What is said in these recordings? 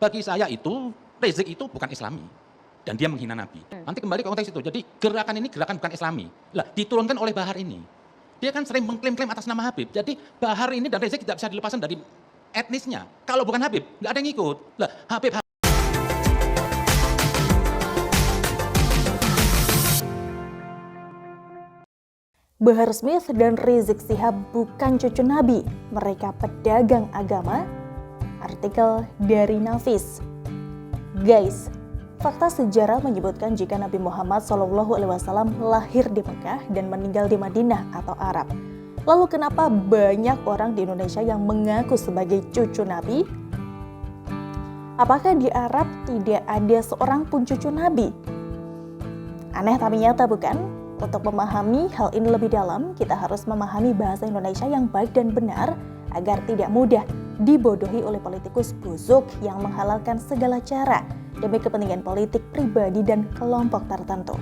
bagi saya itu Rizik itu bukan Islami dan dia menghina Nabi. Nanti kembali ke konteks itu. Jadi gerakan ini gerakan bukan Islami. Lah diturunkan oleh Bahar ini. Dia kan sering mengklaim-klaim atas nama Habib. Jadi Bahar ini dan Rizik tidak bisa dilepaskan dari etnisnya. Kalau bukan Habib, nggak ada yang ikut. Lah Habib. Bahar Smith dan Rizik Syihab bukan cucu Nabi, mereka pedagang agama. Artikel dari Nafis. Guys, fakta sejarah menyebutkan jika Nabi Muhammad SAW lahir di Mekah dan meninggal di Madinah atau Arab. Lalu kenapa banyak orang di Indonesia yang mengaku sebagai cucu Nabi? Apakah di Arab tidak ada seorang pun cucu Nabi? Aneh tapi nyata bukan? Untuk memahami hal ini lebih dalam, kita harus memahami bahasa Indonesia yang baik dan benar agar tidak mudah dibodohi oleh politikus busuk yang menghalalkan segala cara demi kepentingan politik pribadi dan kelompok tertentu.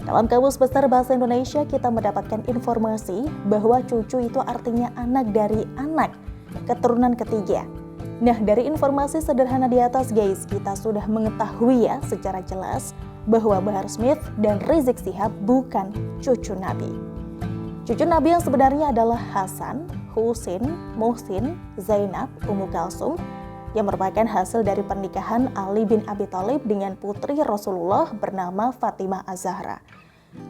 Dalam Kamus Besar Bahasa Indonesia, kita mendapatkan informasi bahwa cucu itu artinya anak dari anak, keturunan ketiga. Nah, dari informasi sederhana di atas guys, kita sudah mengetahui ya secara jelas bahwa Bahar Smith dan Rizik Syihab bukan cucu Nabi. Cucu Nabi yang sebenarnya adalah Hasan, Husin, Muhsin, Zainab, Ummu Kalsum yang merupakan hasil dari pernikahan Ali bin Abi Thalib dengan putri Rasulullah bernama Fatimah Az-Zahra.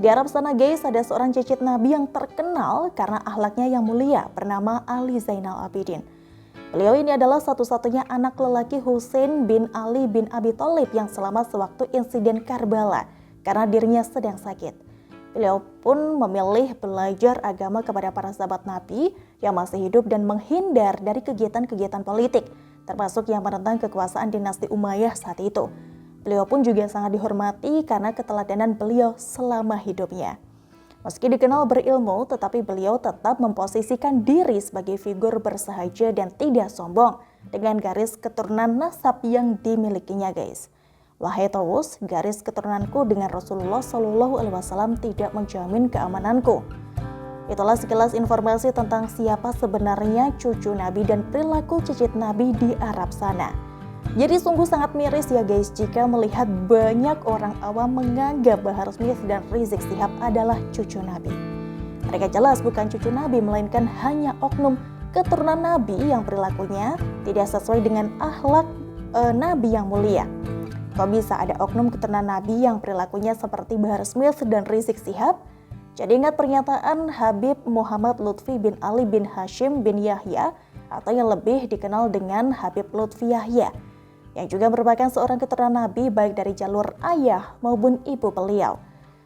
Di Arab sana guys, ada seorang cicit Nabi yang terkenal karena akhlaknya yang mulia bernama Ali Zainal Abidin. Beliau ini adalah satu-satunya anak lelaki Husain bin Ali bin Abi Thalib yang selamat sewaktu insiden Karbala karena dirinya sedang sakit. Beliau pun memilih belajar agama kepada para sahabat Nabi yang masih hidup dan menghindar dari kegiatan-kegiatan politik, termasuk yang menentang kekuasaan dinasti Umayyah saat itu. Beliau pun juga sangat dihormati karena keteladanan beliau selama hidupnya. Meski dikenal berilmu, tetapi beliau tetap memposisikan diri sebagai figur bersahaja dan tidak sombong dengan garis keturunan nasab yang dimilikinya guys. Wahai Tawus, garis keturunanku dengan Rasulullah SAW tidak menjamin keamananku. Itulah sekilas informasi tentang siapa sebenarnya cucu Nabi dan perilaku cicit Nabi di Arab sana. Jadi sungguh sangat miris ya guys jika melihat banyak orang awam menganggap Bahar Smith dan Rizik Syihab adalah cucu Nabi. Mereka jelas bukan cucu Nabi, melainkan hanya oknum keturunan Nabi yang perilakunya tidak sesuai dengan akhlak Nabi yang mulia. Kok bisa ada oknum keturunan Nabi yang perilakunya seperti Bahar Smith dan Rizik Syihab? Jadi ingat pernyataan Habib Muhammad Lutfi bin Ali bin Hashim bin Yahya atau yang lebih dikenal dengan Habib Lutfi Yahya, yang juga merupakan seorang keturunan Nabi baik dari jalur ayah maupun ibu beliau.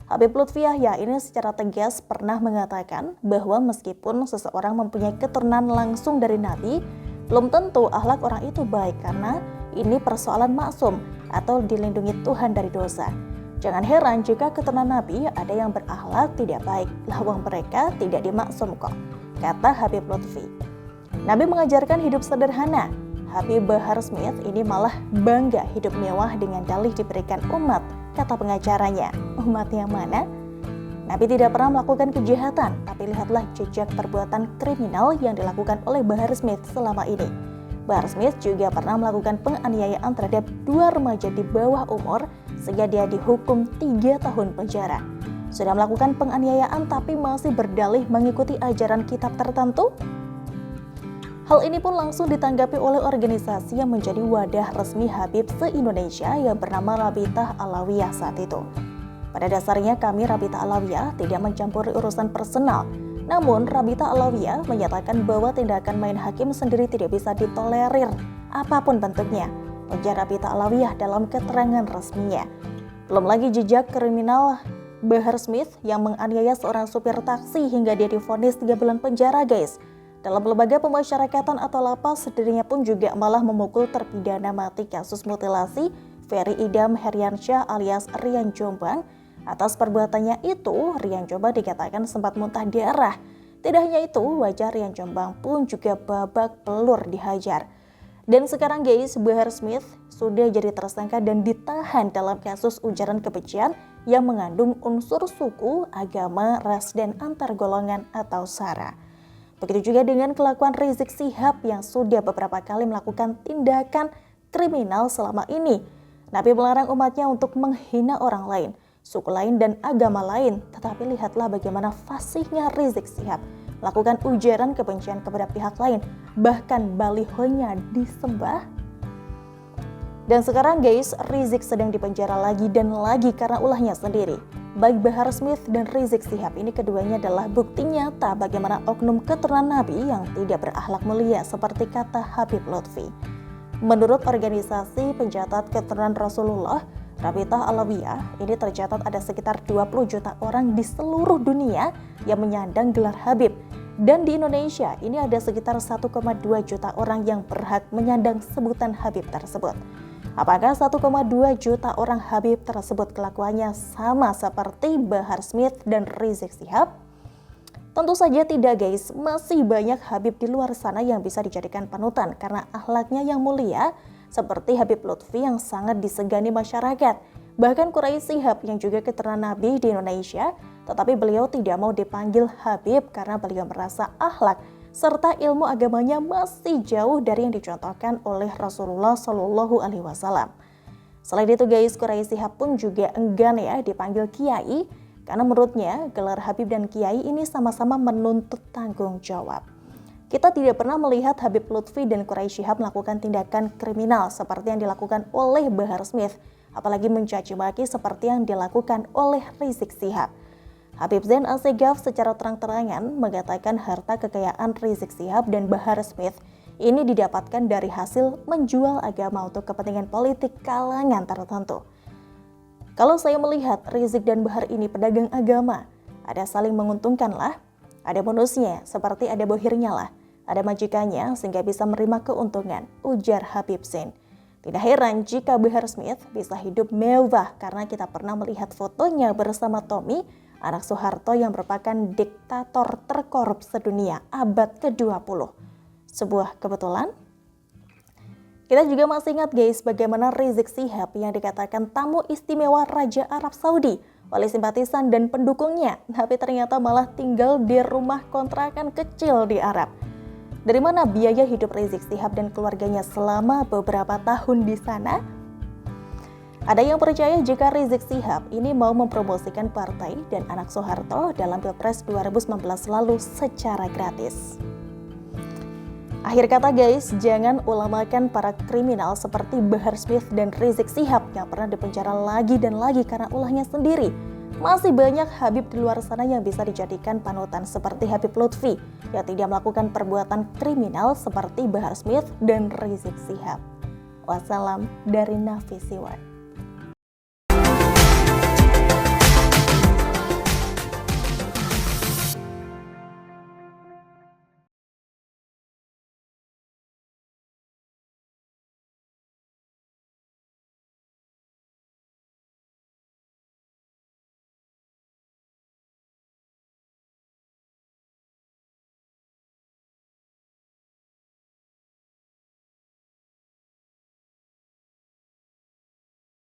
Habib Lutfi Yahya ini secara tegas pernah mengatakan bahwa meskipun seseorang mempunyai keturunan langsung dari Nabi, belum tentu akhlak orang itu baik karena ini persoalan maksum atau dilindungi Tuhan dari dosa. Jangan heran jika keturunan Nabi ada yang berakhlak tidak baik, lawang mereka tidak dimaksum kok, kata Habib Lutfi. Nabi mengajarkan hidup sederhana. Habib Bahar Smith ini malah bangga hidup mewah dengan dalih diberikan umat, kata pengacaranya. Umat yang mana? Nabi tidak pernah melakukan kejahatan, tapi lihatlah jejak perbuatan kriminal yang dilakukan oleh Bahar Smith selama ini. Bahar Smith juga pernah melakukan penganiayaan terhadap 2 remaja di bawah umur sehingga dia dihukum 3 tahun penjara. Sudah melakukan penganiayaan tapi masih berdalih mengikuti ajaran kitab tertentu? Hal ini pun langsung ditanggapi oleh organisasi yang menjadi wadah resmi Habib se-Indonesia yang bernama Rabithah Alawiyah saat itu. Pada dasarnya kami Rabithah Alawiyah tidak mencampuri urusan personal. Namun Rabithah Alawiyah menyatakan bahwa tindakan main hakim sendiri tidak bisa ditolerir apapun bentuknya, ujar Rabithah Alawiyah dalam keterangan resminya. Belum lagi jejak kriminal Bahar Smith yang menganiaya seorang supir taksi hingga dia divonis 3 bulan penjara guys. Dalam lembaga pemasyarakatan atau lapas, dirinya pun juga malah memukul terpidana mati kasus mutilasi Ferry Idam Heriansyah alias Rian Jombang. Atas perbuatannya itu, Rian Jombang dikatakan sempat muntah darah. Tidak hanya itu, wajah Rian Jombang pun juga babak belur dihajar. Dan sekarang guys, Bahar Smith sudah jadi tersangka dan ditahan dalam kasus ujaran kebencian yang mengandung unsur suku, agama, ras, dan antar golongan atau SARA. Begitu juga dengan kelakuan Rizik Syihab yang sudah beberapa kali melakukan tindakan kriminal selama ini. Nabi melarang umatnya untuk menghina orang lain, suku lain dan agama lain. Tetapi lihatlah bagaimana fasihnya Rizik Syihab melakukan ujaran kebencian kepada pihak lain, bahkan balihonya disembah. Dan sekarang guys, Rizik sedang dipenjara lagi dan lagi karena ulahnya sendiri. Baik Bahar Smith dan Rizik Syihab ini keduanya adalah bukti nyata bagaimana oknum keturunan Nabi yang tidak berakhlak mulia seperti kata Habib Lutfi. Menurut organisasi pencatat keturunan Rasulullah, Rabitah Alawiyah, ini tercatat ada sekitar 20 juta orang di seluruh dunia yang menyandang gelar Habib. Dan di Indonesia, ini ada sekitar 1,2 juta orang yang berhak menyandang sebutan Habib tersebut. Apakah 1,2 juta orang Habib tersebut kelakuannya sama seperti Bahar Smith dan Rizik Syihab? Tentu saja tidak guys, masih banyak Habib di luar sana yang bisa dijadikan panutan karena akhlaknya yang mulia, seperti Habib Lutfi yang sangat disegani masyarakat. Bahkan Quraisy Syihab yang juga keturunan Nabi di Indonesia, tetapi beliau tidak mau dipanggil Habib karena beliau merasa akhlak serta ilmu agamanya masih jauh dari yang dicontohkan oleh Rasulullah Shallallahu Alaihi Wasallam. Selain itu guys, Quraisy Syihab pun juga enggan ya dipanggil Kiai, karena menurutnya gelar Habib dan Kiai ini sama-sama menuntut tanggung jawab. Kita tidak pernah melihat Habib Lutfi dan Quraisy Syihab melakukan tindakan kriminal seperti yang dilakukan oleh Bahar Smith, apalagi mencaci maki seperti yang dilakukan oleh Rizik Syihab. Habib Zain Al-Segaf secara terang-terangan mengatakan harta kekayaan Rizik Syihab dan Bahar Smith ini didapatkan dari hasil menjual agama untuk kepentingan politik kalangan tertentu. Kalau saya melihat Rizik dan Bahar ini pedagang agama, ada saling menguntungkan lah, ada bonusnya seperti ada bohirnya lah, ada majikannya sehingga bisa menerima keuntungan, ujar Habib Zain. Tidak heran jika Bahar Smith bisa hidup mewah karena kita pernah melihat fotonya bersama Tommy, anak Soeharto yang merupakan diktator terkorup sedunia abad ke-20. Sebuah kebetulan? Kita juga masih ingat guys bagaimana Rizik Syihab yang dikatakan tamu istimewa Raja Arab Saudi oleh simpatisan dan pendukungnya, tapi ternyata malah tinggal di rumah kontrakan kecil di Arab. Dari mana biaya hidup Rizik Syihab dan keluarganya selama beberapa tahun di sana? Ada yang percaya jika Rizik Syihab ini mau mempromosikan partai dan anak Soeharto dalam Pilpres 2019 lalu secara gratis. Akhir kata guys, jangan ulamakan para kriminal seperti Bahar Smith dan Rizik Syihab yang pernah dipenjara lagi dan lagi karena ulahnya sendiri. Masih banyak Habib di luar sana yang bisa dijadikan panutan seperti Habib Lutfi yang tidak melakukan perbuatan kriminal seperti Bahar Smith dan Rizik Syihab. Wassalam dari Nafisi One.